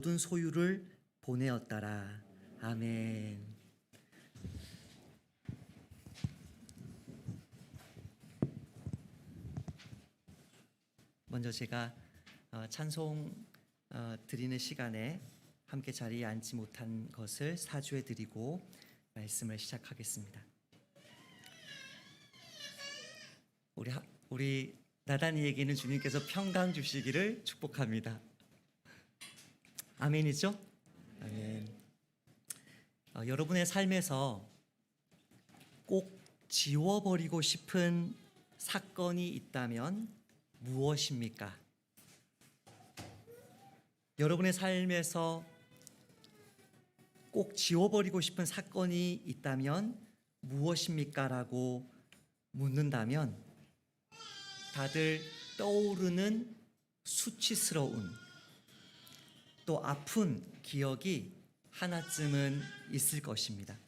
모든 소유를 보내었더라. 아멘. 먼저 제가 찬송 드리는 시간에 함께 자리에 앉지 못한 것을 사죄해 드리고 말씀을 시작하겠습니다. 우리 나단이에게는 주님께서 평강 주시기를 축복합니다. 아멘이죠? 아멘. 여러분의 삶에서 꼭 지워버리고 싶은 사건이 있다면 무엇입니까? 여러분의 삶에서 꼭 지워버리고 싶은 사건이 있다면 무엇입니까? 라고 묻는다면 다들 떠오르는 수치스러운 또 아픈 기억이 하나쯤은 있을 것입니다.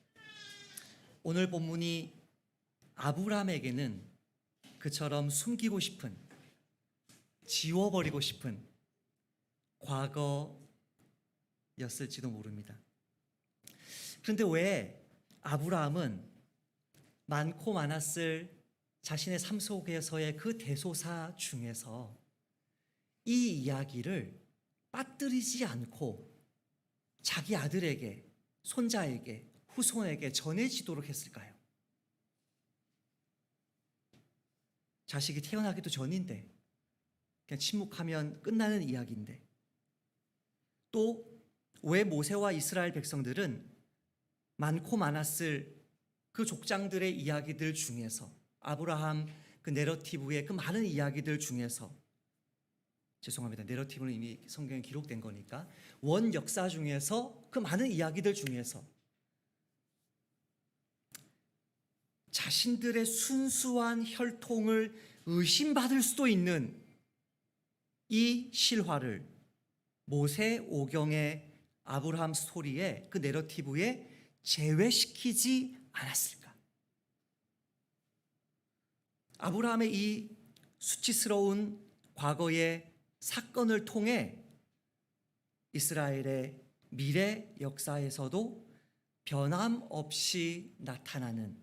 오늘 본문이 아브라함에게는 그처럼 숨기고 싶은, 지워버리고 싶은 과거였을지도 모릅니다. 그런데 왜 아브라함은 많고 많았을 자신의 삶 속에서의 그 대소사 중에서 이 이야기를 빠뜨리지 않고 자기 아들에게, 손자에게, 후손에게 전해지도록 했을까요? 자식이 태어나기도 전인데, 그냥 침묵하면 끝나는 이야기인데, 또 왜 모세와 이스라엘 백성들은 많고 많았을 그 족장들의 이야기들 중에서, 아브라함 그 내러티브의 그 많은 이야기들 중에서, 죄송합니다. 내러티브는 이미 성경에 기록된 거니까 원 역사 중에서 그 많은 이야기들 중에서 자신들의 순수한 혈통을 의심받을 수도 있는 이 실화를 모세 오경의 아브라함 스토리에 그 내러티브에 제외시키지 않았을까? 아브라함의 이 수치스러운 과거의 사건을 통해 이스라엘의 미래 역사에서도 변함없이 나타나는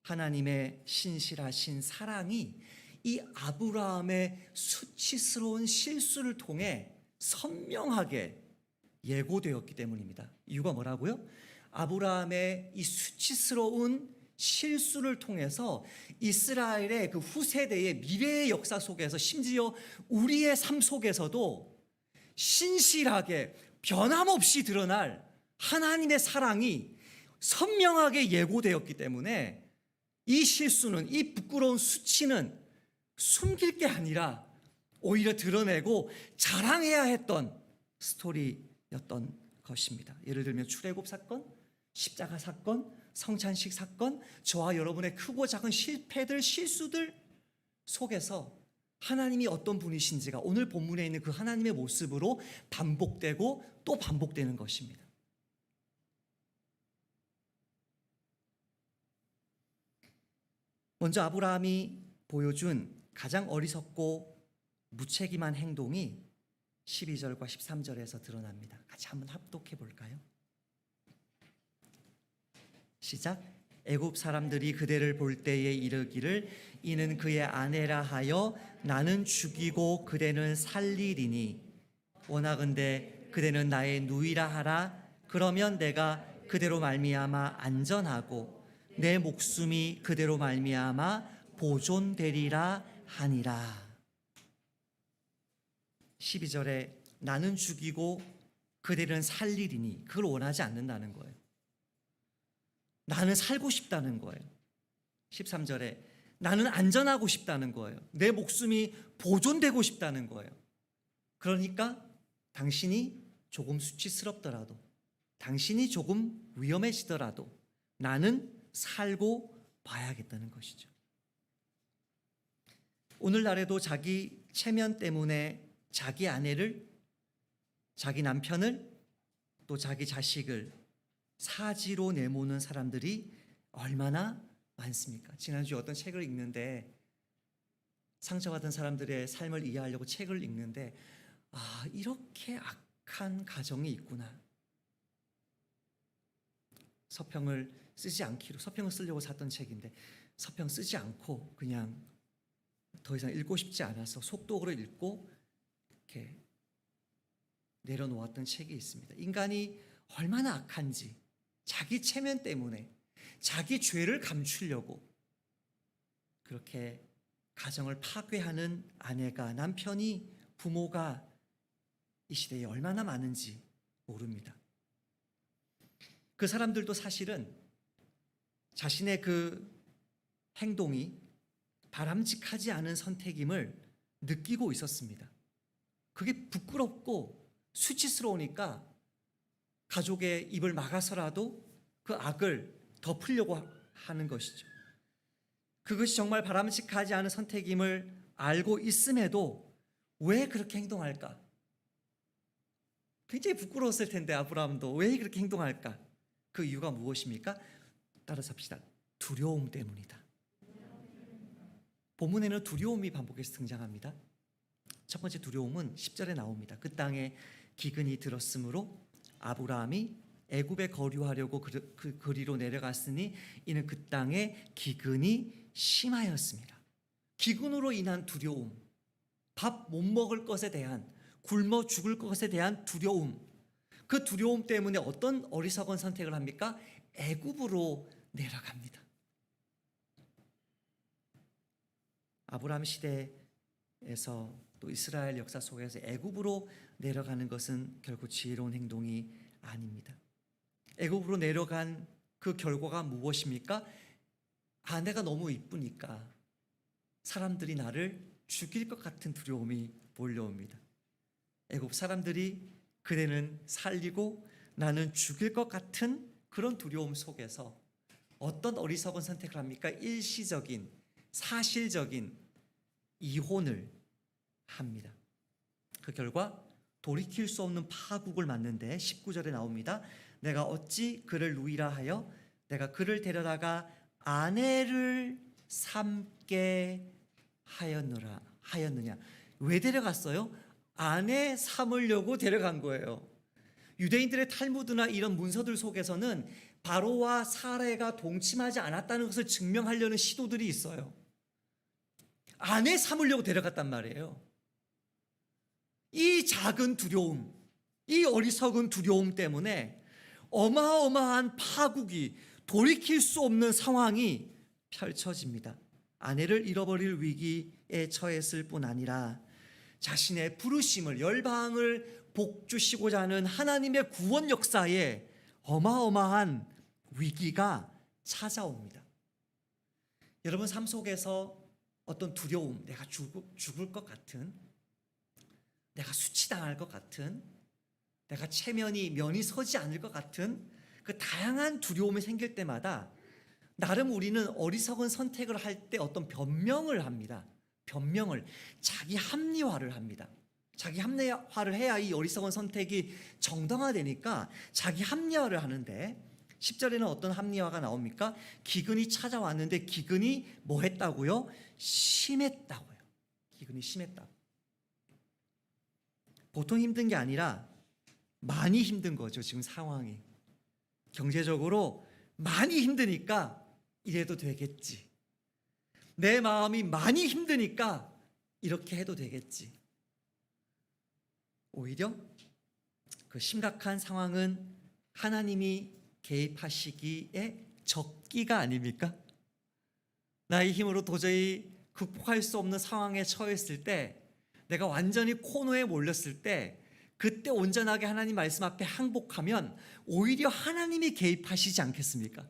하나님의 신실하신 사랑이 이 아브라함의 수치스러운 실수를 통해 선명하게 예고되었기 때문입니다. 이유가 뭐라고요? 아브라함의 이 수치스러운 실수를 통해서 이스라엘의 그 후세대의 미래의 역사 속에서, 심지어 우리의 삶 속에서도 신실하게 변함없이 드러날 하나님의 사랑이 선명하게 예고되었기 때문에 이 실수는, 이 부끄러운 수치는 숨길 게 아니라 오히려 드러내고 자랑해야 했던 스토리였던 것입니다. 예를 들면 출애굽 사건, 십자가 사건, 성찬식 사건, 저와 여러분의 크고 작은 실패들, 실수들 속에서 하나님이 어떤 분이신지가 오늘 본문에 있는 그 하나님의 모습으로 반복되고 또 반복되는 것입니다. 먼저 아브라함이 보여준 가장 어리석고 무책임한 행동이 12절과 13절에서 드러납니다. 같이 한번 합독해 볼까요? 시작. 애굽 사람들이 그대를 볼 때에 이르기를 이는 그의 아내라 하여 나는 죽이고 그대는 살리리니 원하건대 그대는 나의 누이라 하라. 그러면 내가 그대로 말미암아 안전하고 내 목숨이 그대로 말미암아 보존되리라 하니라. 12절에 나는 죽이고 그대는 살리리니, 그걸 원하지 않는다는 거예요. 나는 살고 싶다는 거예요. 13절에 나는 안전하고 싶다는 거예요. 내 목숨이 보존되고 싶다는 거예요. 그러니까 당신이 조금 수치스럽더라도, 당신이 조금 위험해지더라도 나는 살고 봐야겠다는 것이죠. 오늘날에도 자기 체면 때문에 자기 아내를, 자기 남편을, 또 자기 자식을 사지로 내모는 사람들이 얼마나 많습니까? 지난주에 어떤 책을 읽는데, 상처받은 사람들의 삶을 이해하려고 책을 읽는데, 이렇게 악한 가정이 있구나. 서평을 쓰지 않기로, 서평을 쓰려고 샀던 책인데 서평 쓰지 않고 그냥 더 이상 읽고 싶지 않아서 속독으로 읽고 이렇게 내려놓았던 책이 있습니다. 인간이 얼마나 악한지, 자기 체면 때문에 자기 죄를 감추려고 그렇게 가정을 파괴하는 아내가, 남편이, 부모가 이 시대에 얼마나 많은지 모릅니다. 그 사람들도 사실은 자신의 그 행동이 바람직하지 않은 선택임을 느끼고 있었습니다. 그게 부끄럽고 수치스러우니까 가족의 입을 막아서라도 그 악을 덮으려고 하는 것이죠. 그것이 정말 바람직하지 않은 선택임을 알고 있음에도 왜 그렇게 행동할까? 굉장히 부끄러웠을 텐데 아브라함도 왜 그렇게 행동할까? 그 이유가 무엇입니까? 따라서 합시다. 두려움 때문이다. 본문에는 두려움이 반복해서 등장합니다. 첫 번째 두려움은 10절에 나옵니다. 그 땅에 기근이 들었으므로 아브라함이 애굽에 거류하려고 그 거리로 내려갔으니 이는 그 땅에 기근이 심하였습니다. 기근으로 인한 두려움, 밥 못 먹을 것에 대한, 굶어 죽을 것에 대한 두려움, 그 두려움 때문에 어떤 어리석은 선택을 합니까? 애굽으로 내려갑니다. 아브라함 시대에서 또 이스라엘 역사 속에서 애굽으로 내려가는 것은 결코 지혜로운 행동이 아닙니다. 애굽으로 내려간 그 결과가 무엇입니까? 아내가 너무 이쁘니까 사람들이 나를 죽일 것 같은 두려움이 몰려옵니다. 애굽 사람들이 그대는 살리고 나는 죽일 것 같은 그런 두려움 속에서 어떤 어리석은 선택을 합니까? 일시적인, 사실적인 이혼을 합니다. 그 결과 돌이킬 수 없는 파국을 맞는데 19절에 나옵니다. 내가 어찌 그를 누이라 하여 내가 그를 데려다가 아내를 삼게 하였느냐. 왜 데려갔어요? 아내 삼으려고 데려간 거예요. 유대인들의 탈무드나 이런 문서들 속에서는 바로와 사례가 동침하지 않았다는 것을 증명하려는 시도들이 있어요. 아내 삼으려고 데려갔단 말이에요. 이 작은 두려움, 이 어리석은 두려움 때문에 어마어마한 파국이, 돌이킬 수 없는 상황이 펼쳐집니다. 아내를 잃어버릴 위기에 처했을 뿐 아니라 자신의 부르심을, 열방을 복주시고자 하는 하나님의 구원 역사에 어마어마한 위기가 찾아옵니다. 여러분 삶 속에서 어떤 두려움, 내가 죽을 것 같은, 내가 수치당할 것 같은, 내가 면이 서지 않을 것 같은 그 다양한 두려움이 생길 때마다 나름 우리는 어리석은 선택을 할 때 어떤 변명을 합니다. 자기 합리화를 합니다. 자기 합리화를 해야 이 어리석은 선택이 정당화되니까 자기 합리화를 하는데 10절에는 어떤 합리화가 나옵니까? 기근이 찾아왔는데 기근이 뭐 했다고요? 심했다고요. 기근이 심했다고. 보통 힘든 게 아니라 많이 힘든 거죠. 지금 상황이. 경제적으로 많이 힘드니까 이래도 되겠지. 내 마음이 많이 힘드니까 이렇게 해도 되겠지. 오히려 그 심각한 상황은 하나님이 개입하시기에 적기가 아닙니까? 나의 힘으로 도저히 극복할 수 없는 상황에 처했을 때, 내가 완전히 코너에 몰렸을 때, 그때 온전하게 하나님 말씀 앞에 항복하면 오히려 하나님이 개입하시지 않겠습니까?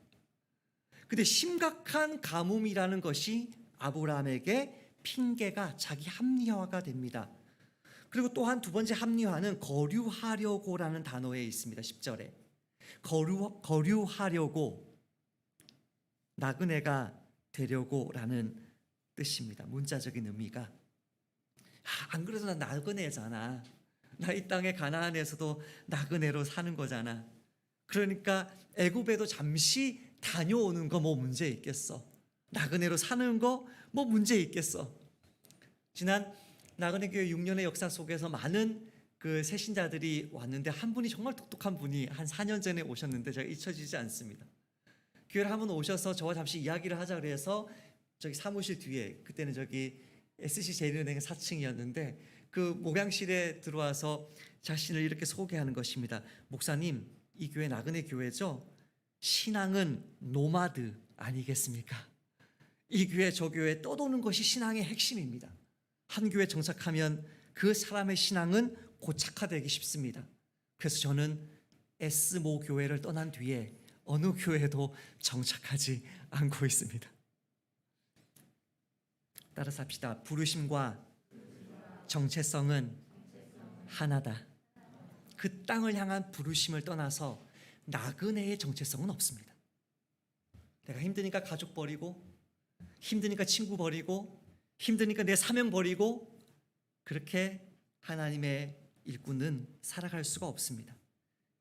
근데 심각한 가뭄이라는 것이 아브라함에게 핑계가, 자기 합리화가 됩니다. 그리고 또한 두 번째 합리화는 거류하려고라는 단어에 있습니다. 10절에 거류하려고, 나그네가 되려고라는 뜻입니다. 문자적인 의미가, 안 그래도 나 나그네잖아. 나 이 땅에 가나안에서도 나그네로 사는 거잖아. 그러니까 애굽에도 잠시 다녀오는 거 뭐 문제 있겠어. 나그네로 사는 거 뭐 문제 있겠어. 지난 나그네 교회 6년의 역사 속에서 많은 그 새신자들이 왔는데 한 분이 정말 똑똑한 분이 한 4년 전에 오셨는데 제가 잊혀지지 않습니다. 교회를 한번 오셔서 저와 잠시 이야기를 하자 그래서 저기 사무실 뒤에, 그때는 저기 SC제일은행 4층이었는데 그 목양실에 들어와서 자신을 이렇게 소개하는 것입니다. 목사님, 이 교회 나그네 교회죠? 신앙은 노마드 아니겠습니까? 이 교회 저 교회 떠도는 것이 신앙의 핵심입니다. 한 교회 정착하면 그 사람의 신앙은 고착화되기 쉽습니다. 그래서 저는 S모 교회를 떠난 뒤에 어느 교회도 정착하지 않고 있습니다. 따라서 합시다. 부르심과 정체성은 하나다. 그 땅을 향한 부르심을 떠나서 나그네의 정체성은 없습니다. 내가 힘드니까 가족 버리고, 힘드니까 친구 버리고, 힘드니까 내 사명 버리고, 그렇게 하나님의 일꾼은 살아갈 수가 없습니다.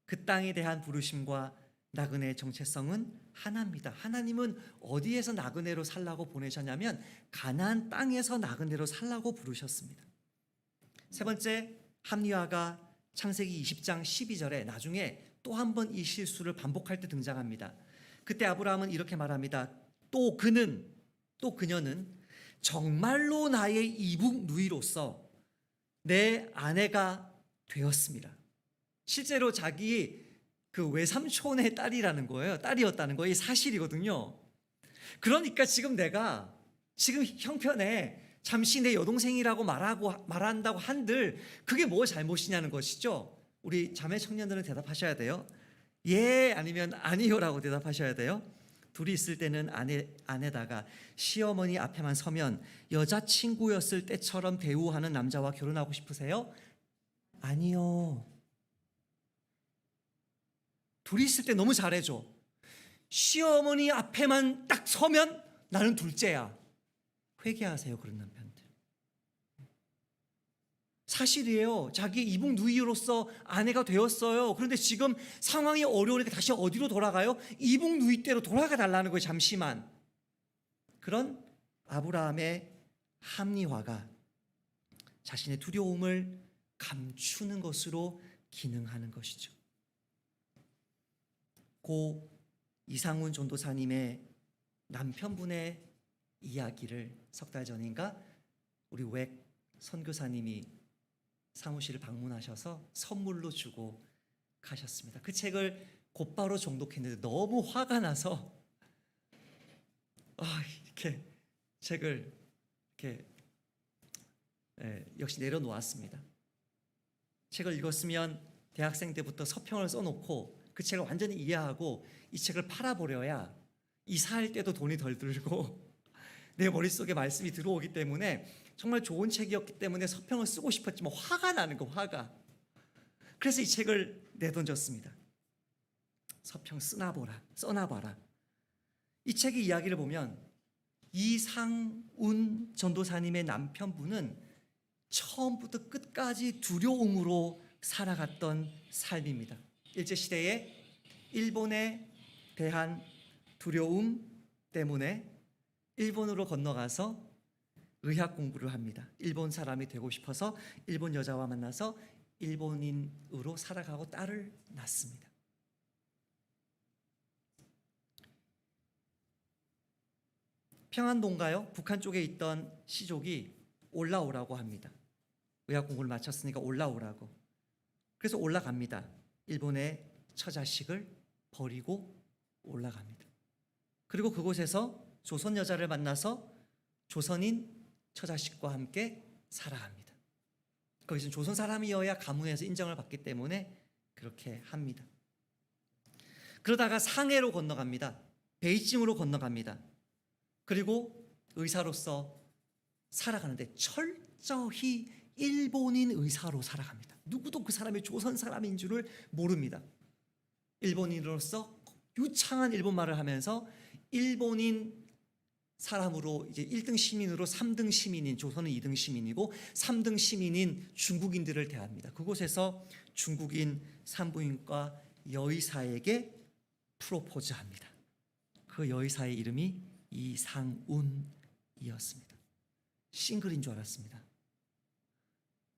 그 땅에 대한 부르심과 나그네의 정체성은 하나입니다. 하나님은 어디에서 나그네로 살라고 보내셨냐면 가나안 땅에서 나그네로 살라고 부르셨습니다. 세 번째, 합리화가 창세기 20장 12절에 나중에 또 한 번 이 실수를 반복할 때 등장합니다. 그때 아브라함은 이렇게 말합니다. 또 그녀는 정말로 나의 이북 누이로서 내 아내가 되었습니다. 실제로 자기 그 외삼촌의 딸이라는 거예요. 딸이었다는 거예요. 이 사실이거든요. 그러니까 지금 내가 지금 형편에 잠시 내 여동생이라고 말한다고 한들 그게 뭐 잘못이냐는 것이죠. 우리 자매 청년들은 대답하셔야 돼요. 예 아니면 아니요라고 대답하셔야 돼요. 둘이 있을 때는 아내다가 시어머니 앞에만 서면 여자친구였을 때처럼 대우하는 남자와 결혼하고 싶으세요? 아니요. 둘이 있을 때 너무 잘해줘. 시어머니 앞에만 딱 서면 나는 둘째야. 회개하세요, 그런 남편들. 사실이에요. 자기 이북 누이로서 아내가 되었어요. 그런데 지금 상황이 어려우니까 다시 어디로 돌아가요? 이북 누이 때로 돌아가 달라는 거예요. 잠시만. 그런 아브라함의 합리화가 자신의 두려움을 감추는 것으로 기능하는 것이죠. 고 이상훈 전도사님의 남편분의 이야기를 석 달 전인가 우리 웩 선교사님이 사무실을 방문하셔서 선물로 주고 가셨습니다. 그 책을 곧바로 정독했는데 너무 화가 나서 이렇게 책을 이렇게 역시 내려놓았습니다. 책을 읽었으면 대학생 때부터 서평을 써놓고 그 책을 완전히 이해하고 이 책을 팔아버려야 이사할 때도 돈이 덜 들고 내 머릿속에 말씀이 들어오기 때문에 정말 좋은 책이었기 때문에 서평을 쓰고 싶었지만 화가 나는 거, 화가. 그래서 이 책을 내던졌습니다. 서평 써놔봐라. 이 책의 이야기를 보면 이상운 전도사님의 남편분은 처음부터 끝까지 두려움으로 살아갔던 삶입니다. 일제시대에 일본에 대한 두려움 때문에 일본으로 건너가서 의학 공부를 합니다. 일본 사람이 되고 싶어서 일본 여자와 만나서 일본인으로 살아가고 딸을 낳습니다. 평안도인가요? 북한 쪽에 있던 시족이 올라오라고 합니다. 의학 공부를 마쳤으니까 올라오라고. 그래서 올라갑니다. 일본의 처자식을 버리고 올라갑니다. 그리고 그곳에서 조선 여자를 만나서 조선인 처자식과 함께 살아갑니다. 거기서는 조선 사람이어야 가문에서 인정을 받기 때문에 그렇게 합니다. 그러다가 상해로 건너갑니다. 베이징으로 건너갑니다. 그리고 의사로서 살아가는데 철저히 일본인 의사로 살아갑니다. 누구도 그 사람이 조선 사람인 줄을 모릅니다. 일본인으로서 유창한 일본말을 하면서 일본인 사람으로 이제 1등 시민으로 3등 시민인 조선은 2등 시민이고 3등 시민인 중국인들을 대합니다. 그곳에서 중국인 산부인과 여의사에게 프로포즈합니다. 그 여의사의 이름이 이상운이었습니다. 싱글인 줄 알았습니다.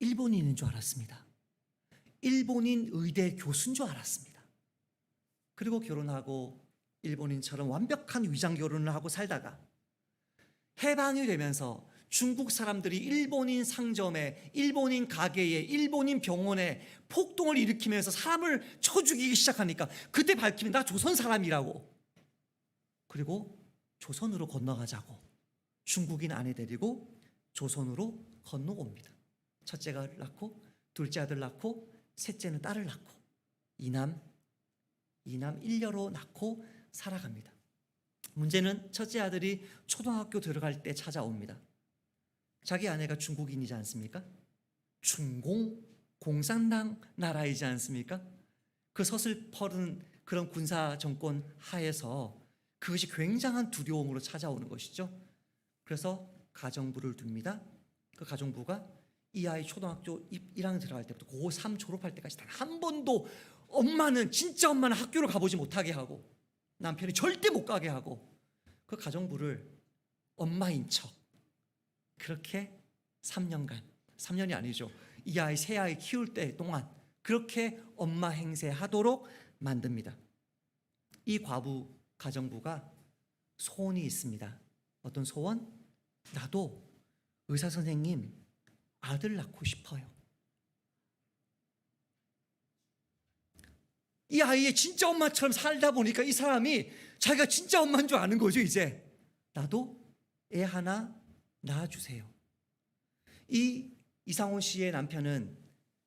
일본인인 줄 알았습니다. 일본인 의대 교수인 줄 알았습니다. 그리고 결혼하고 일본인처럼 완벽한 위장 결혼을 하고 살다가 해방이 되면서 중국 사람들이 일본인 상점에, 일본인 가게에, 일본인 병원에 폭동을 일으키면서 사람을 쳐 죽이기 시작하니까 그때 밝히면 나 조선 사람이라고. 그리고 조선으로 건너가자고 중국인 아내 데리고 조선으로 건너옵니다. 첫째가 낳고 둘째 아들 낳고 셋째는 딸을 낳고 이남 일녀로 낳고 살아갑니다. 문제는 첫째 아들이 초등학교 들어갈 때 찾아옵니다. 자기 아내가 중국인이지 않습니까? 중공 공산당 나라이지 않습니까? 그 서슬퍼른 그런 군사 정권 하에서 그것이 굉장한 두려움으로 찾아오는 것이죠. 그래서 가정부를 둡니다. 그 가정부가 이 아이 초등학교 1학년 들어갈 때부터 고3 졸업할 때까지 단 한 번도 진짜 엄마는 학교를 가보지 못하게 하고 남편이 절대 못 가게 하고 그 가정부를 엄마인 척 그렇게 3년이 아니죠. 이 아이 새 아이 키울 때 동안 그렇게 엄마 행세하도록 만듭니다. 이 과부 가정부가 소원이 있습니다. 어떤 소원? 나도 의사 선생님 아들 낳고 싶어요. 이 아이의 진짜 엄마처럼 살다 보니까 이 사람이 자기가 진짜 엄마인 줄 아는 거죠. 이제 나도 애 하나 낳아주세요. 이 이상훈 씨의 남편은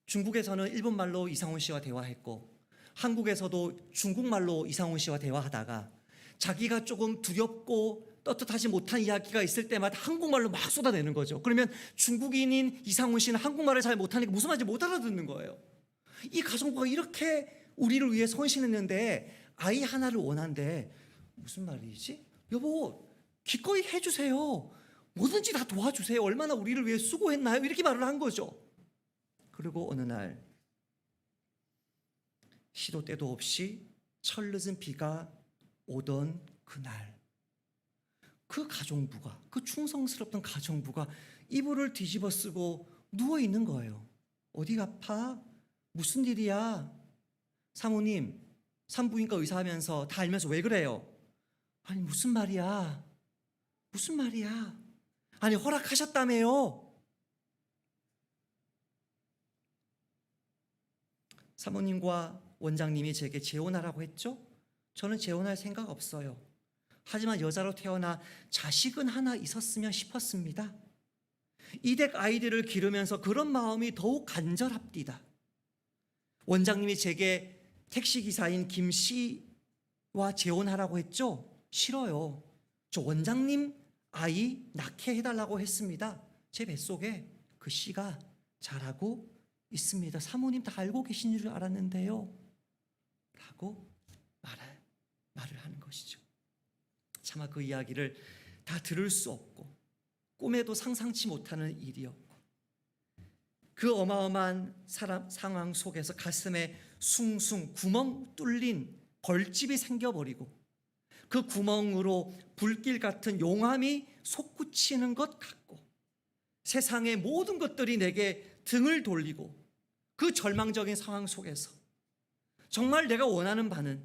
중국에서는 일본말로 이상훈 씨와 대화했고 한국에서도 중국말로 이상훈 씨와 대화하다가 자기가 조금 두렵고 떳떳하지 못한 이야기가 있을 때마다 한국말로 막 쏟아내는 거죠. 그러면 중국인인 이상훈 씨는 한국말을 잘 못하니까 무슨 말인지 못 알아듣는 거예요. 이 가정부가 이렇게 우리를 위해 헌신했는데 아이 하나를 원한대. 무슨 말이지? 여보 기꺼이 해주세요. 뭐든지 다 도와주세요. 얼마나 우리를 위해 수고했나요? 이렇게 말을 한 거죠. 그리고 어느 날 시도 때도 없이 철늦은 비가 오던 그날 그 가정부가, 그 충성스럽던 가정부가 이불을 뒤집어 쓰고 누워 있는 거예요. 어디가 아파? 무슨 일이야? 사모님, 산부인과 의사하면서 다 알면서 왜 그래요? 아니 무슨 말이야? 무슨 말이야? 아니 허락하셨다며요. 사모님과 원장님이 제게 재혼하라고 했죠? 저는 재혼할 생각 없어요. 하지만 여자로 태어나 자식은 하나 있었으면 싶었습니다. 이댁 아이들을 기르면서 그런 마음이 더욱 간절합디다. 원장님이 제게 택시기사인 김 씨와 재혼하라고 했죠? 싫어요. 저 원장님 아이 낳게 해달라고 했습니다. 제 뱃속에 그 씨가 자라고 있습니다. 사모님 다 알고 계신 줄 알았는데요. 라고 말을 하는 것이죠. 차마 그 이야기를 다 들을 수 없고 꿈에도 상상치 못하는 일이었고 그 어마어마한 상황 속에서 가슴에 숭숭 구멍 뚫린 벌집이 생겨버리고 그 구멍으로 불길 같은 용암이 솟구치는 것 같고 세상의 모든 것들이 내게 등을 돌리고 그 절망적인 상황 속에서 정말 내가 원하는 바는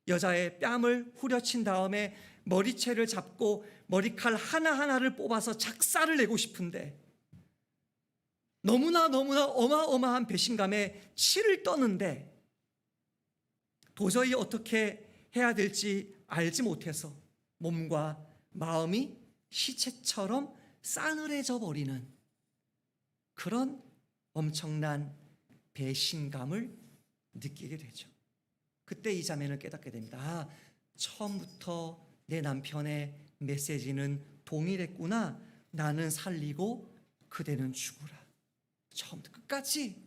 여자의 뺨을 후려친 다음에 머리채를 잡고 머리칼 하나하나를 뽑아서 작사를 내고 싶은데 너무나 어마어마한 배신감에 치를 떠는데 도저히 어떻게 해야 될지 알지 못해서 몸과 마음이 시체처럼 싸늘해져 버리는 그런 엄청난 배신감을 느끼게 되죠. 그때 이 자매는 깨닫게 됩니다. 처음부터 내 남편의 메시지는 동일했구나. 나는 살리고 그대는 죽으라. 처음부터 끝까지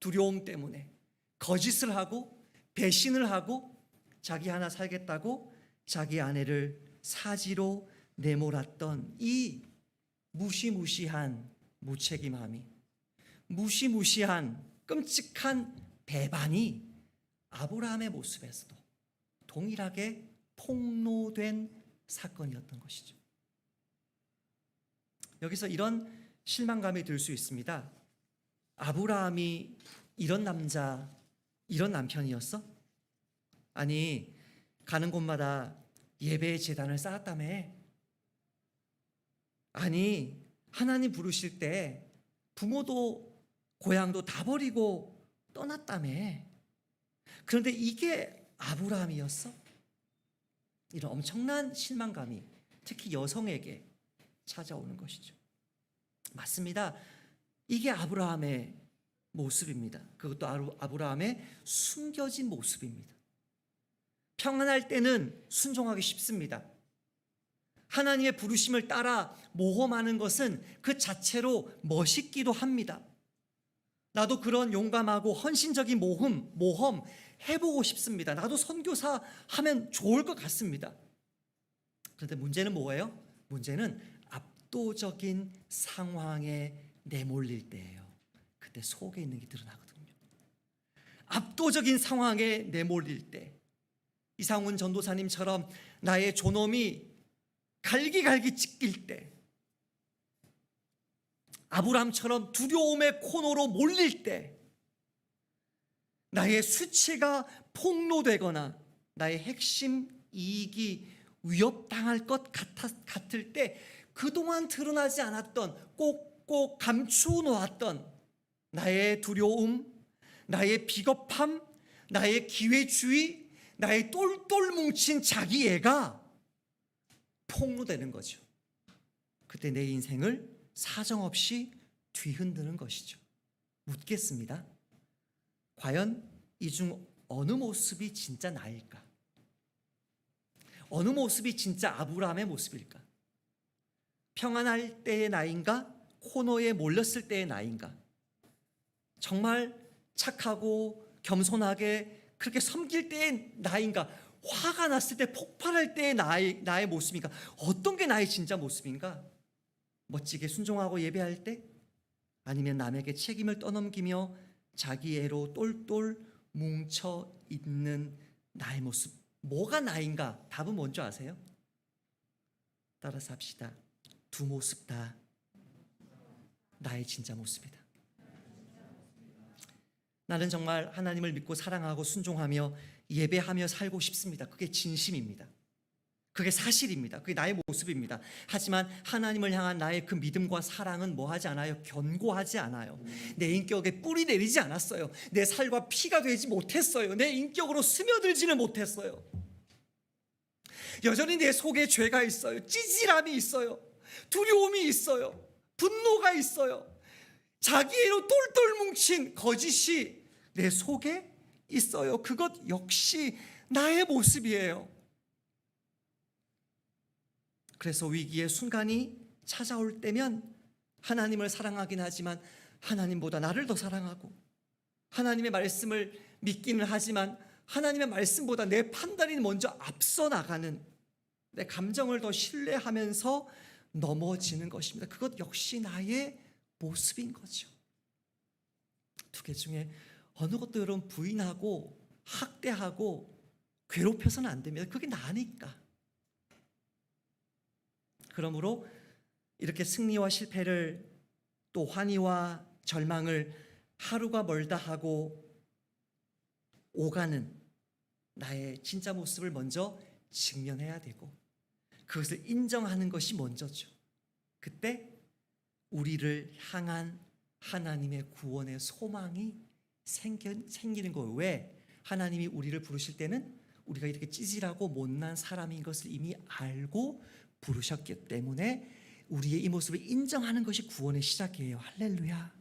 두려움 때문에 거짓을 하고 배신을 하고 자기 하나 살겠다고 자기 아내를 사지로 내몰았던 이 무시무시한 무책임함이 무시무시한 끔찍한 배반이 아브라함의 모습에서도 동일하게 폭로된 사건이었던 것이죠. 여기서 이런 실망감이 들 수 있습니다. 아브라함이 이런 남자, 이런 남편이었어? 아니, 가는 곳마다 예배의 제단을 쌓았다며? 아니, 하나님 부르실 때 부모도 고향도 다 버리고 떠났다며? 그런데 이게 아브라함이었어? 이런 엄청난 실망감이 특히 여성에게 찾아오는 것이죠. 맞습니다. 이게 아브라함의 모습입니다. 그것도 아브라함의 숨겨진 모습입니다. 평안할 때는 순종하기 쉽습니다. 하나님의 부르심을 따라 모험하는 것은 그 자체로 멋있기도 합니다. 나도 그런 용감하고 헌신적인 모험 해보고 싶습니다. 나도 선교사 하면 좋을 것 같습니다. 그런데 문제는 뭐예요? 문제는 압도적인 상황에 내몰릴 때예요. 그때 속에 있는 게 드러나거든요. 압도적인 상황에 내몰릴 때, 이상훈 전도사님처럼 나의 존엄이 갈기갈기 찢길 때, 아브라함처럼 두려움의 코너로 몰릴 때, 나의 수치가 폭로되거나 나의 핵심 이익이 위협당할 것 같을 때, 그동안 드러나지 않았던, 꼭꼭 감추어놓았던 나의 두려움, 나의 비겁함, 나의 기회주의, 나의 똘똘 뭉친 자기애가 폭로되는 거죠. 그때 내 인생을 사정없이 뒤흔드는 것이죠. 묻겠습니다. 과연 이 중 어느 모습이 진짜 나일까? 어느 모습이 진짜 아브라함의 모습일까? 평안할 때의 나인가? 코너에 몰렸을 때의 나인가? 정말 착하고 겸손하게 그렇게 섬길 때의 나인가? 화가 났을 때 폭발할 때의 나의 모습인가? 어떤 게 나의 진짜 모습인가? 멋지게 순종하고 예배할 때? 아니면 남에게 책임을 떠넘기며 자기애로 똘똘 뭉쳐 있는 나의 모습? 뭐가 나인가? 답은 뭔지 아세요? 따라서 합시다. 두 모습 다 나의 진짜 모습이다. 나는 정말 하나님을 믿고 사랑하고 순종하며 예배하며 살고 싶습니다. 그게 진심입니다. 그게 사실입니다. 그게 나의 모습입니다. 하지만 하나님을 향한 나의 그 믿음과 사랑은 뭐 하지 않아요? 견고하지 않아요. 내 인격에 뿌리 내리지 않았어요. 내 살과 피가 되지 못했어요. 내 인격으로 스며들지는 못했어요. 여전히 내 속에 죄가 있어요. 찌질함이 있어요. 두려움이 있어요. 분노가 있어요. 자기애로 똘똘 뭉친 거짓이 내 속에 있어요. 그것 역시 나의 모습이에요. 그래서 위기의 순간이 찾아올 때면 하나님을 사랑하긴 하지만 하나님보다 나를 더 사랑하고, 하나님의 말씀을 믿기는 하지만 하나님의 말씀보다 내 판단이 먼저 앞서 나가는, 내 감정을 더 신뢰하면서 넘어지는 것입니다. 그것 역시 나의 모습인 거죠. 두 개 중에 어느 것도 여러분 부인하고 학대하고 괴롭혀서는 안 됩니다. 그게 나니까. 그러므로 이렇게 승리와 실패를, 또 환희와 절망을 하루가 멀다 하고 오가는 나의 진짜 모습을 먼저 직면해야 되고, 그것을 인정하는 것이 먼저죠. 그때 우리를 향한 하나님의 구원의 소망이 생기는 거예요. 왜? 하나님이 우리를 부르실 때는 우리가 이렇게 찌질하고 못난 사람인 것을 이미 알고 부르셨기 때문에 우리의 이 모습을 인정하는 것이 구원의 시작이에요. 할렐루야.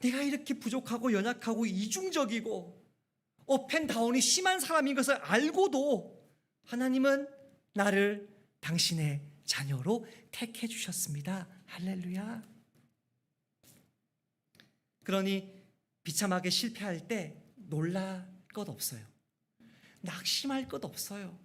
내가 이렇게 부족하고 연약하고 이중적이고 업앤다운이 심한 사람인 것을 알고도 하나님은 나를 당신의 자녀로 택해 주셨습니다. 할렐루야. 그러니 비참하게 실패할 때 놀랄 것 없어요. 낙심할 것 없어요.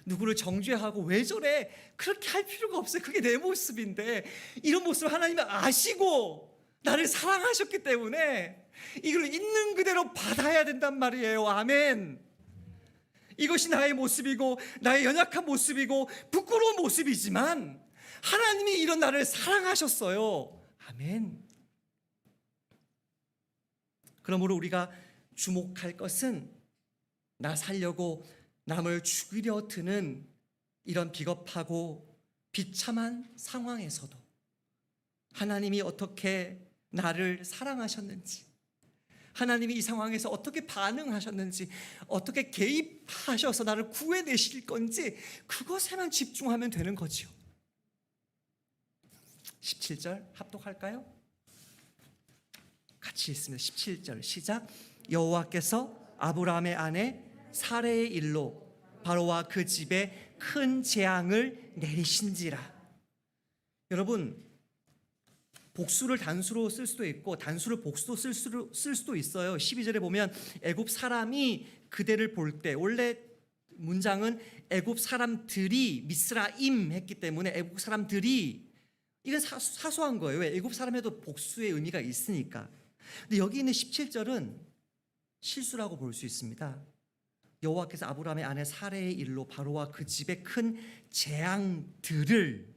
누구를 정죄하고 왜 저래? 그렇게 할 필요가 없어요. 그게 내 모습인데, 이런 모습을 하나님은 아시고 나를 사랑하셨기 때문에 이걸 있는 그대로 받아야 된단 말이에요. 아멘. 이것이 나의 모습이고 나의 연약한 모습이고 부끄러운 모습이지만 하나님이 이런 나를 사랑하셨어요. 아멘. 그러므로 우리가 주목할 것은 나 살려고 남을 죽이려 드는 이런 비겁하고 비참한 상황에서도 하나님이 어떻게 나를 사랑하셨는지, 하나님이 이 상황에서 어떻게 반응하셨는지, 어떻게 개입하셔서 나를 구해내실 건지 그것에만 집중하면 되는 거지요. 17절 합독할까요? 같이 읽습니다. 17절 시작. 여호와께서 아브라함의 아내 사레의 일로 바로와 그 집에 큰 재앙을 내리신지라. 여러분, 복수를 단수로 쓸 수도 있고 단수를 복수로 쓸 수도 있어요. 12절에 보면 애굽 사람이 그대를 볼 때, 원래 문장은 애굽 사람들이 미스라임 했기 때문에 애굽 사람들이, 이건 사소한 거예요. 왜? 애굽 사람에도 복수의 의미가 있으니까. 근데 여기 있는 17절은 실수라고 볼 수 있습니다. 여호와께서 아브라함의 아내 사레의 일로 바로와 그 집의 큰 재앙들을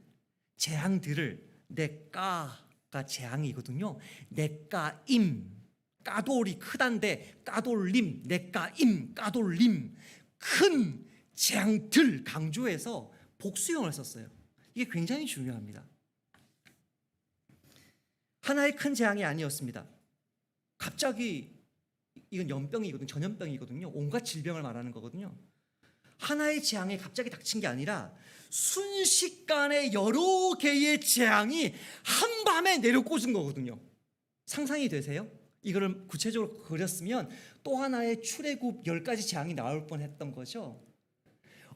내가가 재앙이거든요. 내가임, 까돌이 크단데 까돌림, 내가임, 까돌림, 큰 재앙들 강조해서 복수형을 썼어요. 이게 굉장히 중요합니다. 하나의 큰 재앙이 아니었습니다. 갑자기, 이건 연병이거든요. 전염병이거든요. 온갖 질병을 말하는 거거든요. 하나의 재앙이 갑자기 닥친 게 아니라 순식간에 여러 개의 재앙이 한밤에 내려꽂은 거거든요. 상상이 되세요? 이거를 구체적으로 그렸으면 또 하나의 출애굽 10가지 재앙이 나올 뻔했던 거죠.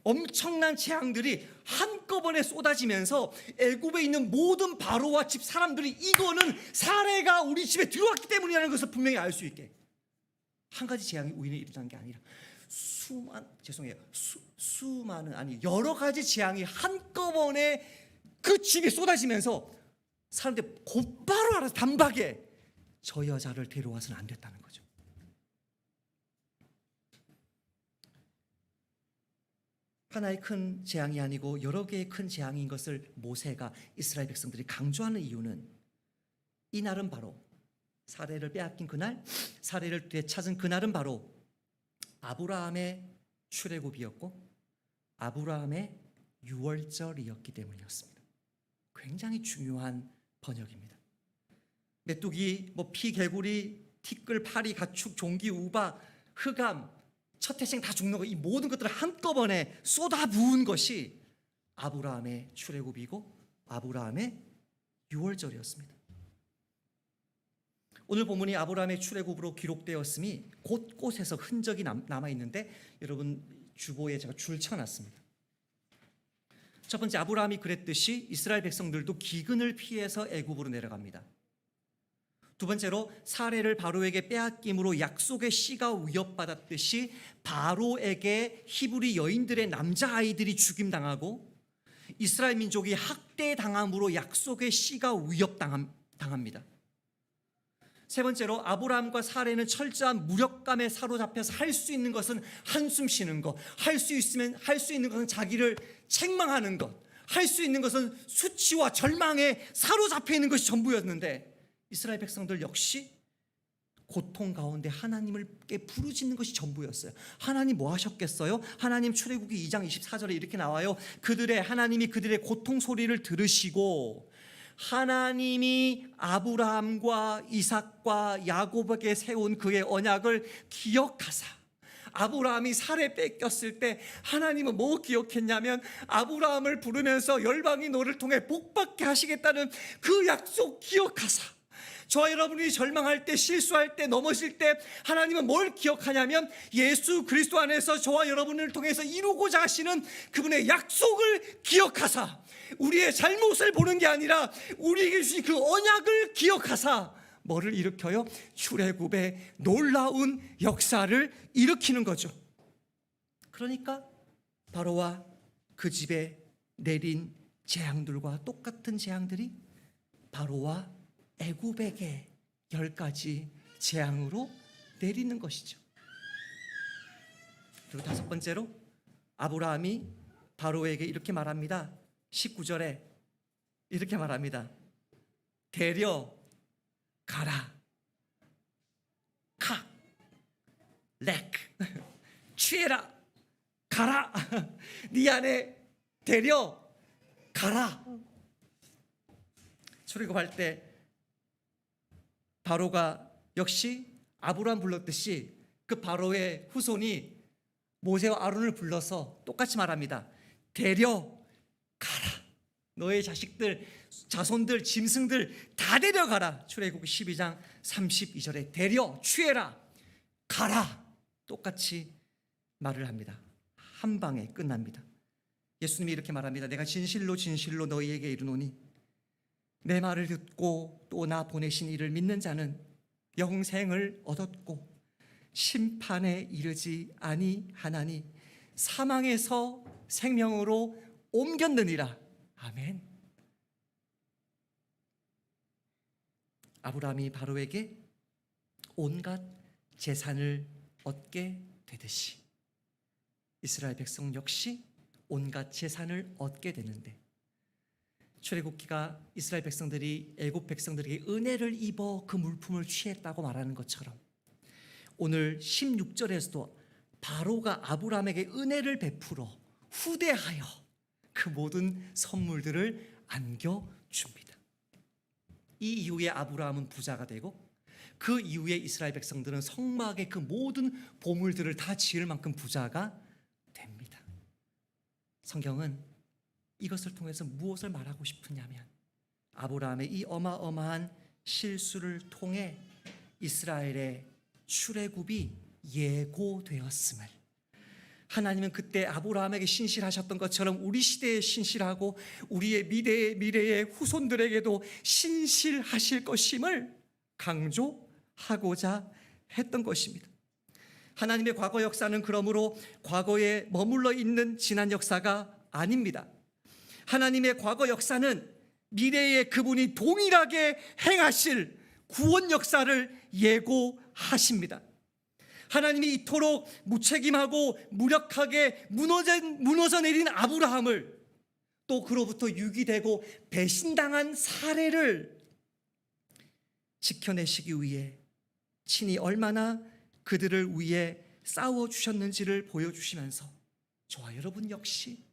엄청난 재앙들이 한꺼번에 쏟아지면서 애굽에 있는 모든 바로와 집 사람들이 이거는 사례가 우리 집에 들어왔기 때문이라는 것을 분명히 알 수 있게, 한 가지 재앙이 우연히 일어난 게 아니라 수많은 여러 가지 재앙이 한꺼번에 그 집에 쏟아지면서 사람들이 곧바로 알아서 단박에 저 여자를 데려와서는 안 됐다는 거죠. 하나의 큰 재앙이 아니고 여러 개의 큰 재앙인 것을 모세가, 이스라엘 백성들이 강조하는 이유는 이날은 바로 사례를 빼앗긴 그날, 사례를 되찾은 그날은 바로 아브라함의 출애굽이었고 아브라함의 유월절이었기 때문이었습니다. 굉장히 중요한 번역입니다. 메뚜기, 피, 개구리, 티끌, 파리, 가축, 종기, 우박, 흑암, 첫 태생 다 죽는 거, 이 모든 것들을 한꺼번에 쏟아부은 것이 아브라함의 출애굽이고 아브라함의 유월절이었습니다. 오늘 본문이 아브라함의 출애굽으로 기록되었음이 곳곳에서 흔적이 남아있는데, 여러분 주보에 제가 줄 쳐놨습니다. 첫 번째, 아브라함이 그랬듯이 이스라엘 백성들도 기근을 피해서 애굽으로 내려갑니다. 두 번째로, 사례를 바로에게 빼앗김으로 약속의 씨가 위협받았듯이 바로에게 히브리 여인들의 남자아이들이 죽임당하고 이스라엘 민족이 학대당함으로 약속의 씨가 위협당합니다. 세 번째로, 아브라함과 사례는 철저한 무력감에 사로잡혀서 할 수 있는 것은 한숨 쉬는 것, 할 수 있는 것은 자기를 책망하는 것, 할 수 있는 것은 수치와 절망에 사로잡혀 있는 것이 전부였는데, 이스라엘 백성들 역시 고통 가운데 하나님께 부르짖는 것이 전부였어요. 하나님 뭐 하셨겠어요? 하나님 출애굽기 2장 24절에 이렇게 나와요. 하나님이 그들의 고통 소리를 들으시고 하나님이 아브라함과 이삭과 야곱에게 세운 그의 언약을 기억하사, 아브라함이 살에 뺏겼을 때 하나님은 뭐 기억했냐면 아브라함을 부르면서 열방이 너를 통해 복받게 하시겠다는 그 약속 기억하사, 저와 여러분이 절망할 때, 실수할 때, 넘어질 때 하나님은 뭘 기억하냐면 예수 그리스도 안에서 저와 여러분을 통해서 이루고자 하시는 그분의 약속을 기억하사, 우리의 잘못을 보는 게 아니라 우리에게 주신 그 언약을 기억하사 뭐를 일으켜요? 출애굽의 놀라운 역사를 일으키는 거죠. 그러니까 바로와 그 집에 내린 재앙들과 똑같은 재앙들이 바로와 애굽에게 10가지 재앙으로 내리는 것이죠. 그리고 다섯 번째로, 아브라함이 바로에게 이렇게 말합니다. 19절에 이렇게 말합니다. 데려가라. 가. 취해라, 가라. 네 안에 데려가라. 출애굽할 때 바로가 역시 아브라함 불렀듯이 그 바로의 후손이 모세와 아론을 불러서 똑같이 말합니다. 데려가라. 너의 자식들, 자손들, 짐승들 다 데려가라. 출애굽기 12장 32절에 데려, 취해라, 가라. 똑같이 말을 합니다. 한 방에 끝납니다. 예수님이 이렇게 말합니다. 내가 진실로 진실로 너희에게 이르노니 내 말을 듣고 또 나 보내신 이를 믿는 자는 영생을 얻었고 심판에 이르지 아니하나니 사망에서 생명으로 옮겼느니라. 아멘. 아브라함이 바로에게 온갖 재산을 얻게 되듯이 이스라엘 백성 역시 온갖 재산을 얻게 되는데, 출애굽기가 이스라엘 백성들이 애굽 백성들에게 은혜를 입어 그 물품을 취했다고 말하는 것처럼 오늘 16절에서도 바로가 아브라함에게 은혜를 베풀어 후대하여 그 모든 선물들을 안겨줍니다. 이 이후에 아브라함은 부자가 되고 그 이후에 이스라엘 백성들은 성막의 그 모든 보물들을 다 지을 만큼 부자가 됩니다. 성경은 이것을 통해서 무엇을 말하고 싶으냐면 아브라함의 이 어마어마한 실수를 통해 이스라엘의 출애굽이 예고되었음을, 하나님은 그때 아브라함에게 신실하셨던 것처럼 우리 시대에 신실하고 우리의 미래의 후손들에게도 신실하실 것임을 강조하고자 했던 것입니다. 하나님의 과거 역사는 그러므로 과거에 머물러 있는 지난 역사가 아닙니다. 하나님의 과거 역사는 미래에 그분이 동일하게 행하실 구원 역사를 예고하십니다. 하나님이 이토록 무책임하고 무력하게 무너져 내린 아브라함을 또 그로부터 유기되고 배신당한 사례를 지켜내시기 위해 친히 얼마나 그들을 위해 싸워주셨는지를 보여주시면서 저와 여러분 역시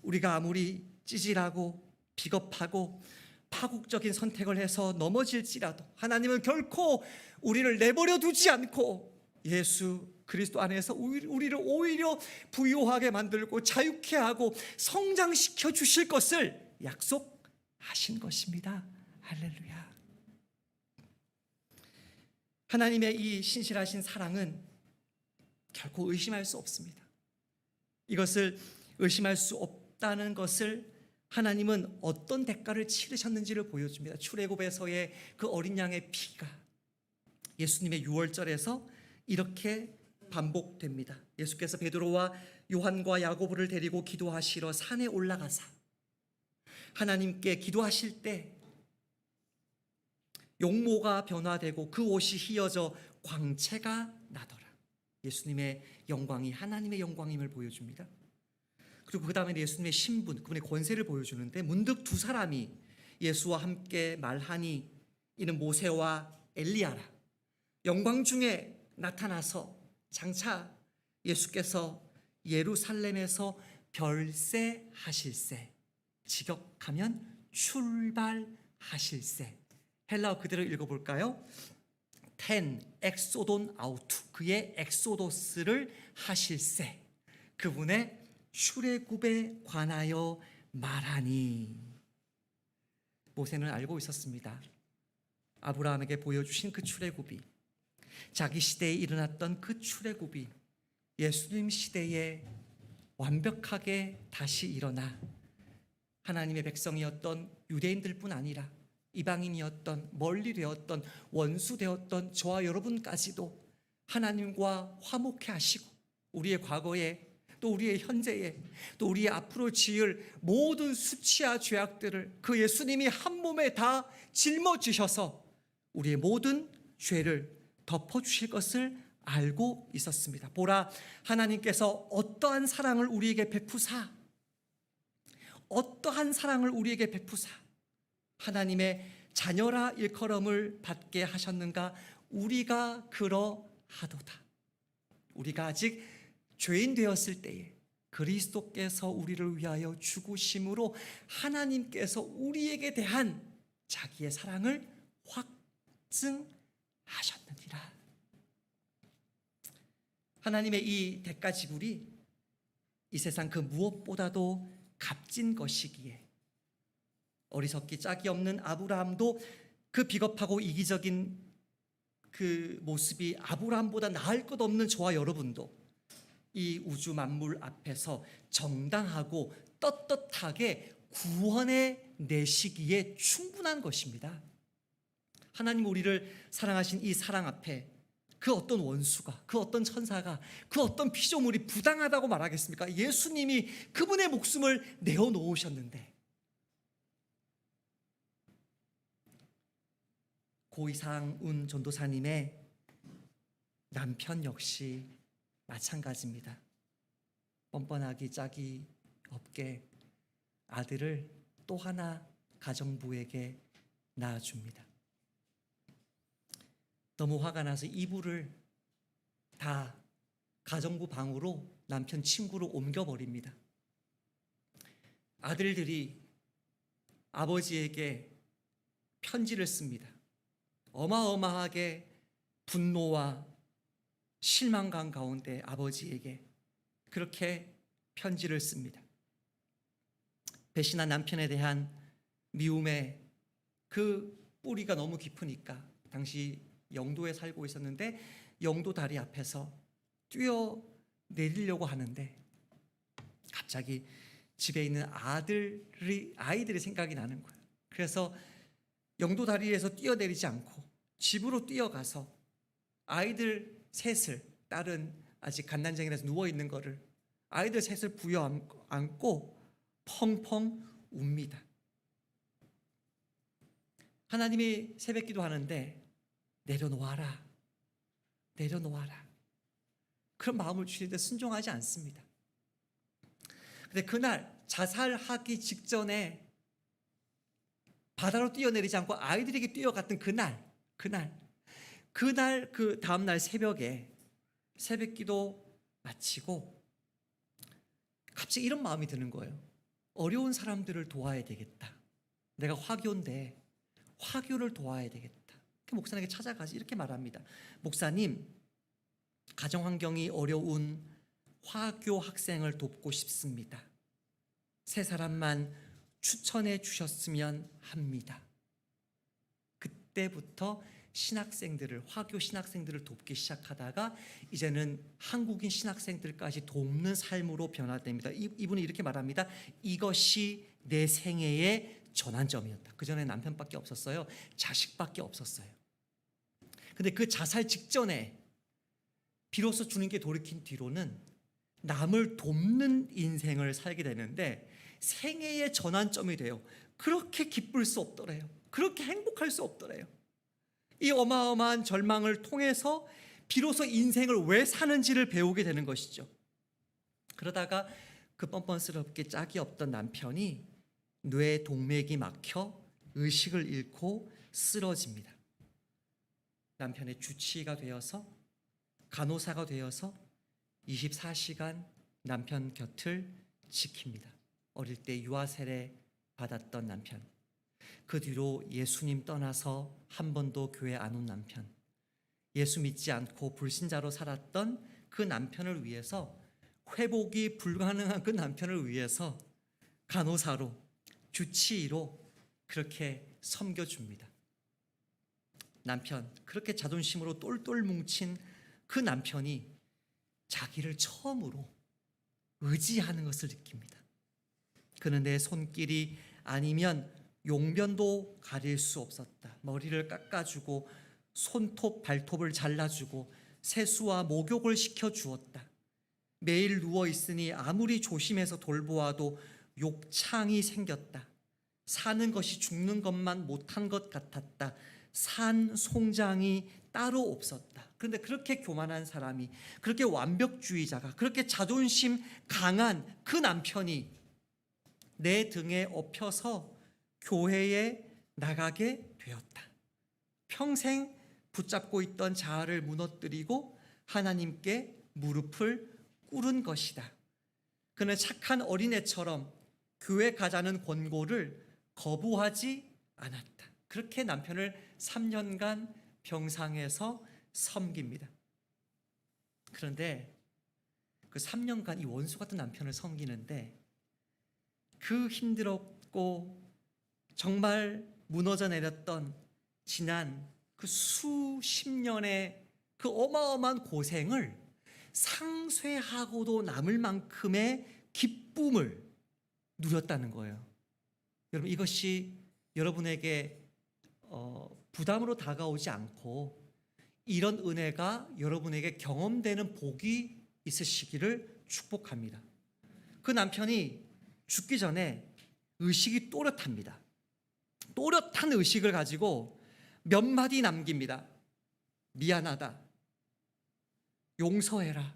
우리가 아무리 찌질하고 비겁하고 파국적인 선택을 해서 넘어질지라도 하나님은 결코 우리를 내버려 두지 않고 예수 그리스도 안에서 우리를 오히려 부유하게 만들고 자유케 하고 성장시켜 주실 것을 약속하신 것입니다. 할렐루야. 하나님의 이 신실하신 사랑은 결코 의심할 수 없습니다. 이것을 의심할 수 없다는 것을 하나님은 어떤 대가를 치르셨는지를 보여줍니다. 출애굽에서의 그 어린 양의 피가 예수님의 유월절에서 이렇게 반복됩니다. 예수께서 베드로와 요한과 야고보를 데리고 기도하시러 산에 올라가사 하나님께 기도하실 때 용모가 변화되고 그 옷이 휘어져 광채가 나더라. 예수님의 영광이 하나님의 영광임을 보여줍니다. 그리고 그 다음에 예수님의 신분, 그분의 권세를 보여주는데 문득 두 사람이 예수와 함께 말하니 이는 모세와 엘리야라. 영광 중에 나타나서 장차 예수께서 예루살렘에서 별세하실세, 직역하면 출발하실세. 헬라어 그대로 읽어볼까요? 텐 엑소돈 아우투, 그의 엑소도스를 하실세, 그분의 출애굽에 관하여 말하니. 모세는 알고 있었습니다. 아브라함에게 보여주신 그 출애굽이, 자기 시대에 일어났던 그 출애굽이 예수님 시대에 완벽하게 다시 일어나 하나님의 백성이었던 유대인들뿐 아니라 이방인이었던, 멀리 되었던, 원수 되었던 저와 여러분까지도 하나님과 화목해 하시고 우리의 과거에 또 우리의 현재에 또 우리의 앞으로 지을 모든 수치와 죄악들을 그 예수님이 한 몸에 다 짊어지셔서 우리의 모든 죄를 덮어주실 것을 알고 있었습니다. 보라, 하나님께서 어떠한 사랑을 우리에게 베푸사 하나님의 자녀라 일컬음을 받게 하셨는가? 우리가 그러하도다. 우리가 아직 죄인 되었을 때에 그리스도께서 우리를 위하여 죽으심으로 하나님께서 우리에게 대한 자기의 사랑을 확증하셨느니라. 하나님의 이 대가 지불이 이 세상 그 무엇보다도 값진 것이기에 어리석기 짝이 없는 아브라함도 그 비겁하고 이기적인 그 모습이 아브라함보다 나을 것 없는 저와 여러분도 이 우주 만물 앞에서 정당하고 떳떳하게 구원해 내시기에 충분한 것입니다. 하나님 우리를 사랑하신 이 사랑 앞에 그 어떤 원수가, 그 어떤 천사가, 그 어떤 피조물이 부당하다고 말하겠습니까? 예수님이 그분의 목숨을 내어놓으셨는데 고 이상운 전도사님의 남편 역시 마찬가지입니다. 뻔뻔하기 짝이 없게 아들을 또 하나 가정부에게 낳아줍니다. 너무 화가 나서 이불을 다 가정부 방으로 남편 침구로 옮겨버립니다. 아들들이 아버지에게 편지를 씁니다. 어마어마하게 분노와 실망감 가운데 아버지에게 그렇게 편지를 씁니다. 배신한 남편에 대한 미움의 그 뿌리가 너무 깊으니까 당시 영도에 살고 있었는데 영도 다리 앞에서 뛰어내리려고 하는데 갑자기 집에 있는 아이들이 생각이 나는 거예요. 그래서 영도 다리에서 뛰어내리지 않고 집으로 뛰어가서 아이들 셋을, 딸은 아직 갓난쟁이라서 누워있는 거를 아이들 셋을 부여안고 펑펑 웁니다. 하나님이 새벽기도 하는데 내려놓아라, 내려놓아라, 그런 마음을 주시는데 순종하지 않습니다. 근데 그날 자살하기 직전에 바다로 뛰어내리지 않고 아이들에게 뛰어갔던 그날 그 다음날 새벽에 새벽기도 마치고 갑자기 이런 마음이 드는 거예요. 어려운 사람들을 도와야 되겠다. 내가 화교인데 화교를 도와야 되겠다. 그 목사님에게 찾아가서 이렇게 말합니다. 목사님, 가정환경이 어려운 화교 학생을 돕고 싶습니다. 세 사람만 추천해 주셨으면 합니다. 그때부터 화교 신학생들을 돕기 시작하다가 이제는 한국인 신학생들까지 돕는 삶으로 변화됩니다. 이분이 이렇게 말합니다. 이것이 내 생애의 전환점이었다. 그전에 남편밖에 없었어요. 자식밖에 없었어요. 근데 그 자살 직전에 비로소 주님께 돌이킨 뒤로는 남을 돕는 인생을 살게 되는데 생애의 전환점이 돼요. 그렇게 기쁠 수 없더래요. 그렇게 행복할 수 없더래요. 이 어마어마한 절망을 통해서 비로소 인생을 왜 사는지를 배우게 되는 것이죠. 그러다가 그 뻔뻔스럽게 짝이 없던 남편이 뇌 동맥이 막혀 의식을 잃고 쓰러집니다. 남편의 주치의가 되어서 간호사가 되어서 24시간 남편 곁을 지킵니다. 어릴 때 유아 세례 받았던 남편, 그 뒤로 예수님 떠나서 한 번도 교회 안 온 남편, 예수 믿지 않고 불신자로 살았던 그 남편을 위해서, 회복이 불가능한 그 남편을 위해서 간호사로, 주치의로 그렇게 섬겨줍니다. 남편, 그렇게 자존심으로 똘똘 뭉친 그 남편이 자기를 처음으로 의지하는 것을 느낍니다. 그는 내 손길이 아니면 용변도 가릴 수 없었다. 머리를 깎아주고 손톱 발톱을 잘라주고 세수와 목욕을 시켜주었다. 매일 누워있으니 아무리 조심해서 돌보아도 욕창이 생겼다. 사는 것이 죽는 것만 못한 것 같았다. 산 송장이 따로 없었다. 그런데 그렇게 교만한 사람이, 그렇게 완벽주의자가, 그렇게 자존심 강한 그 남편이 내 등에 업혀서 교회에 나가게 되었다. 평생 붙잡고 있던 자아를 무너뜨리고 하나님께 무릎을 꿇은 것이다. 그는 착한 어린애처럼 교회 가자는 권고를 거부하지 않았다. 그렇게 남편을 3년간 병상에서 섬깁니다. 그런데 그 3년간 이 원수 같은 남편을 섬기는데 그 힘들었고 정말 무너져 내렸던 지난 그 수십 년의 그 어마어마한 고생을 상쇄하고도 남을 만큼의 기쁨을 누렸다는 거예요. 여러분, 이것이 여러분에게 부담으로 다가오지 않고 이런 은혜가 여러분에게 경험되는 복이 있으시기를 축복합니다. 그 남편이 죽기 전에 의식이 또렷합니다. 또렷한 의식을 가지고 몇 마디 남깁니다. 미안하다, 용서해라,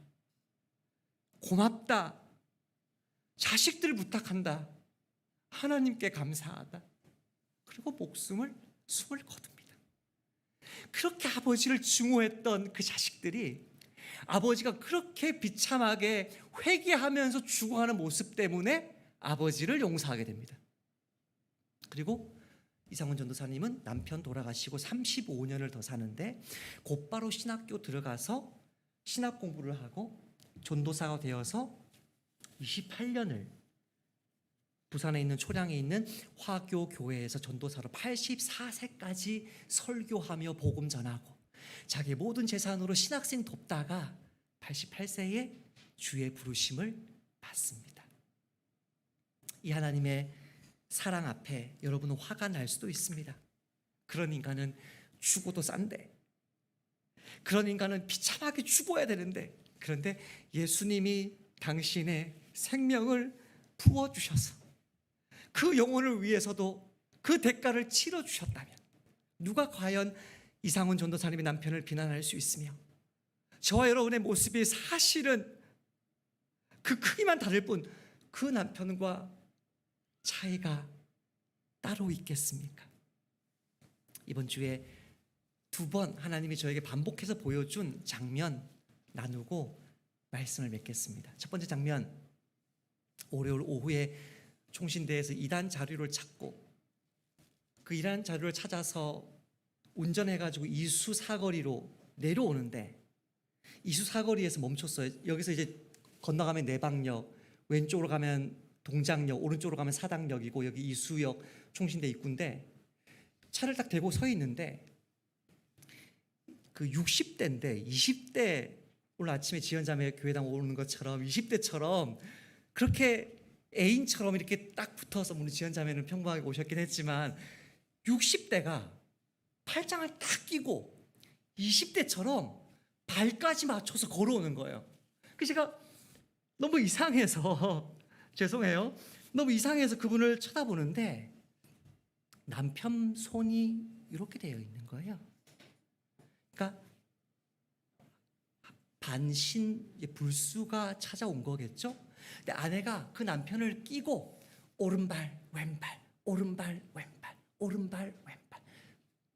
고맙다, 자식들 부탁한다, 하나님께 감사하다. 그리고 숨을 거둡니다. 그렇게 아버지를 증오했던 그 자식들이 아버지가 그렇게 비참하게 회개하면서 죽어가는 모습 때문에 아버지를 용서하게 됩니다. 그리고 이상훈 전도사님은 남편 돌아가시고 35년을 더 사는데 곧바로 신학교 들어가서 신학 공부를 하고 전도사가 되어서 28년을 부산에 있는 초량에 있는 화교 교회에서 전도사로 84세까지 설교하며 복음 전하고 자기의 모든 재산으로 신학생 돕다가 88세에 주의 부르심을 받습니다. 이 하나님의 사랑 앞에 여러분은 화가 날 수도 있습니다. 그런 인간은 죽어도 싼데, 그런 인간은 비참하게 죽어야 되는데, 그런데 예수님이 당신의 생명을 부어주셔서 그 영혼을 위해서도 그 대가를 치러주셨다면 누가 과연 이상훈 전도사님의 남편을 비난할 수 있으며 저와 여러분의 모습이 사실은 그 크기만 다를 뿐 그 남편과 차이가 따로 있겠습니까? 이번 주에 2번 하나님이 저에게 반복해서 보여준 장면 나누고 말씀을 맺겠습니다. 첫 번째 장면, 월요일 오후에 총신대에서 이단 자료를 찾고 그 이단 자료를 찾아서 운전해가지고 이수 사거리로 내려오는데 이수 사거리에서 멈췄어요. 여기서 이제 건너가면 내방역, 왼쪽으로 가면 동작역, 오른쪽으로 가면 사당역이고 여기 이수역 총신대 입구인데 차를 딱 대고 서 있는데 그 60대인데 20대, 오늘 아침에 지연자매 교회당 오는 것처럼 20대처럼 그렇게 애인처럼 이렇게 딱 붙어서, 물론 지연자매는 평범하게 오셨긴 했지만 60대가 팔짱을 딱 끼고 20대처럼 발까지 맞춰서 걸어오는 거예요. 그래서 제가 너무 이상해서 죄송해요. 너무 이상해서 그분을 쳐다보는데 남편 손이 이렇게 되어 있는 거예요. 그러니까 반신 불수가 찾아온 거겠죠. 근데 아내가 그 남편을 끼고 오른발 왼발 오른발 왼발 오른발 왼발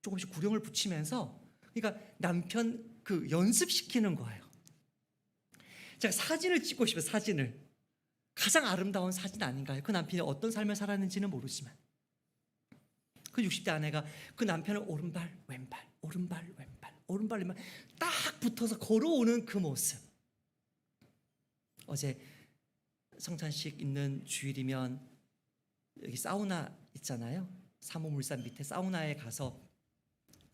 조금씩 구령을 붙이면서, 그러니까 남편 그 연습시키는 거예요. 제가 사진을 찍고 싶어요. 사진을. 가장 아름다운 사진 아닌가요? 그 남편이 어떤 삶을 살았는지는 모르지만 그 60대 아내가 그 남편을 오른발 왼발 오른발 왼발 오른발 왼발 딱 붙어서 걸어오는 그 모습. 어제 성찬식 있는 주일이면 여기 사우나 있잖아요. 사모물산 밑에 사우나에 가서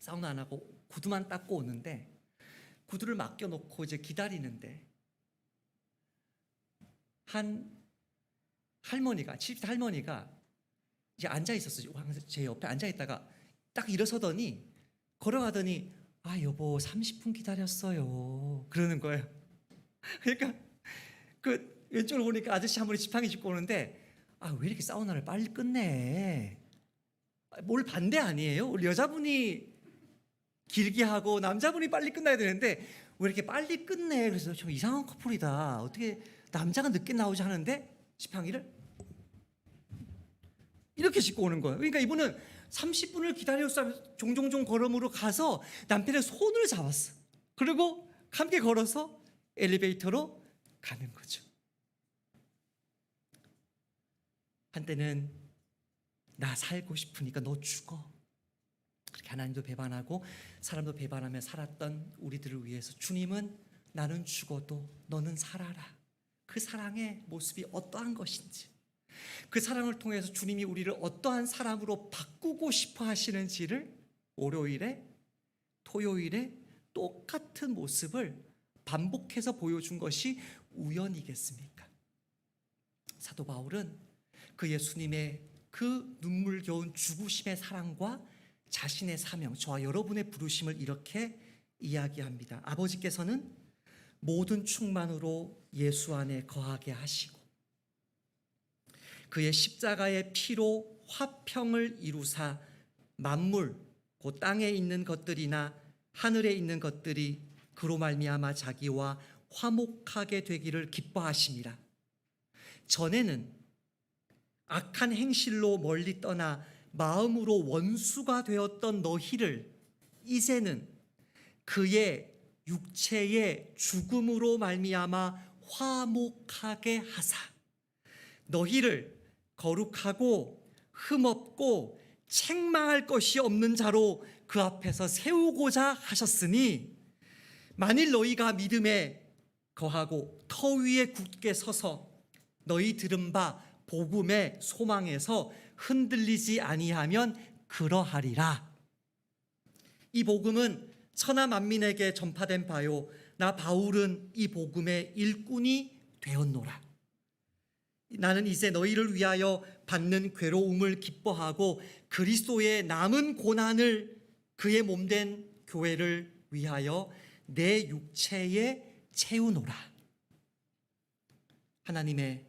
사우나 안 하고 구두만 닦고 오는데 구두를 맡겨놓고 이제 기다리는데 한 할머니가, 70대 할머니가 이제 앉아 있었어요. 제 옆에 앉아 있다가 딱 일어서더니 걸어가더니 아 여보 30분 기다렸어요 그러는 거예요. 그러니까 그 왼쪽으로 보니까 아저씨 한 분이 지팡이 짚고 오는데 아 왜 이렇게 사우나를 빨리 끝내? 뭘 반대 아니에요? 우리 여자분이 길게 하고 남자분이 빨리 끝나야 되는데 왜 이렇게 빨리 끝내? 그래서 좀 이상한 커플이다. 어떻게 남자가 늦게 나오지 하는데 지팡이를 이렇게 짚고 오는 거예요. 그러니까 이분은 30분을 기다려서 종종종 걸음으로 가서 남편의 손을 잡았어. 그리고 함께 걸어서 엘리베이터로 가는 거죠. 한때는 나 살고 싶으니까 너 죽어, 그렇게 하나님도 배반하고 사람도 배반하며 살았던 우리들을 위해서 주님은 나는 죽어도 너는 살아라. 그 사랑의 모습이 어떠한 것인지, 그 사랑을 통해서 주님이 우리를 어떠한 사람으로 바꾸고 싶어 하시는지를 월요일에, 토요일에 똑같은 모습을 반복해서 보여준 것이 우연이겠습니까? 사도 바울은 그 예수님의 그 눈물겨운 죽으심의 사랑과 자신의 사명, 저와 여러분의 부르심을 이렇게 이야기합니다. 아버지께서는 모든 충만으로 예수 안에 거하게 하시고 그의 십자가의 피로 화평을 이루사 만물, 곧 땅에 있는 것들이나 하늘에 있는 것들이 그로 말미암아 자기와 화목하게 되기를 기뻐하심이라. 전에는 악한 행실로 멀리 떠나 마음으로 원수가 되었던 너희를 이제는 그의 육체의 죽음으로 말미암아 화목하게 하사 너희를 거룩하고 흠없고 책망할 것이 없는 자로 그 앞에서 세우고자 하셨으니 만일 너희가 믿음에 거하고 터 위에 굳게 서서 너희 들은 바 복음의 소망에서 흔들리지 아니하면 그러하리라. 이 복음은 천하 만민에게 전파된 바요 나 바울은 이 복음의 일꾼이 되었노라. 나는 이제 너희를 위하여 받는 괴로움을 기뻐하고 그리스도의 남은 고난을 그의 몸된 교회를 위하여 내 육체에 채우노라. 하나님의,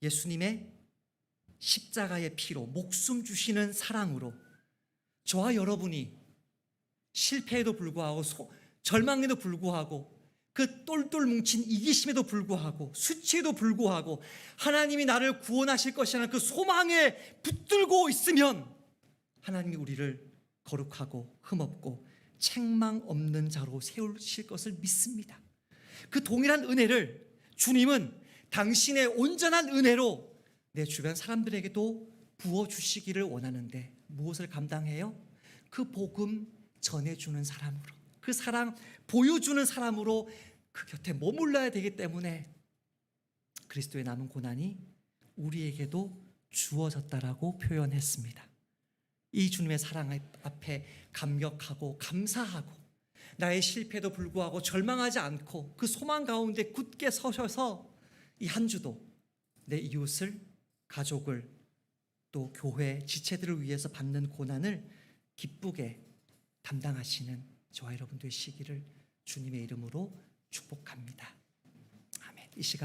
예수님의 십자가의 피로 목숨 주시는 사랑으로 저와 여러분이 실패에도 불구하고 절망에도 불구하고 그 똘똘 뭉친 이기심에도 불구하고 수치에도 불구하고 하나님이 나를 구원하실 것이라는 그 소망에 붙들고 있으면 하나님이 우리를 거룩하고 흠없고 책망 없는 자로 세우실 것을 믿습니다. 그 동일한 은혜를 주님은 당신의 온전한 은혜로 내 주변 사람들에게도 부어주시기를 원하는데 무엇을 감당해요? 그 복음 전해주는 사람으로, 그 사랑 보여주는 사람으로 그 곁에 머물러야 되기 때문에 그리스도의 남은 고난이 우리에게도 주어졌다라고 표현했습니다. 이 주님의 사랑 앞에 감격하고 감사하고 나의 실패에도 불구하고 절망하지 않고 그 소망 가운데 굳게 서셔서 이 한 주도 내 이웃을, 가족을, 또 교회 지체들을 위해서 받는 고난을 기쁘게 담당하시는 저와 여러분 되시기를 주님의 이름으로 축복합니다. 아멘. 이 시간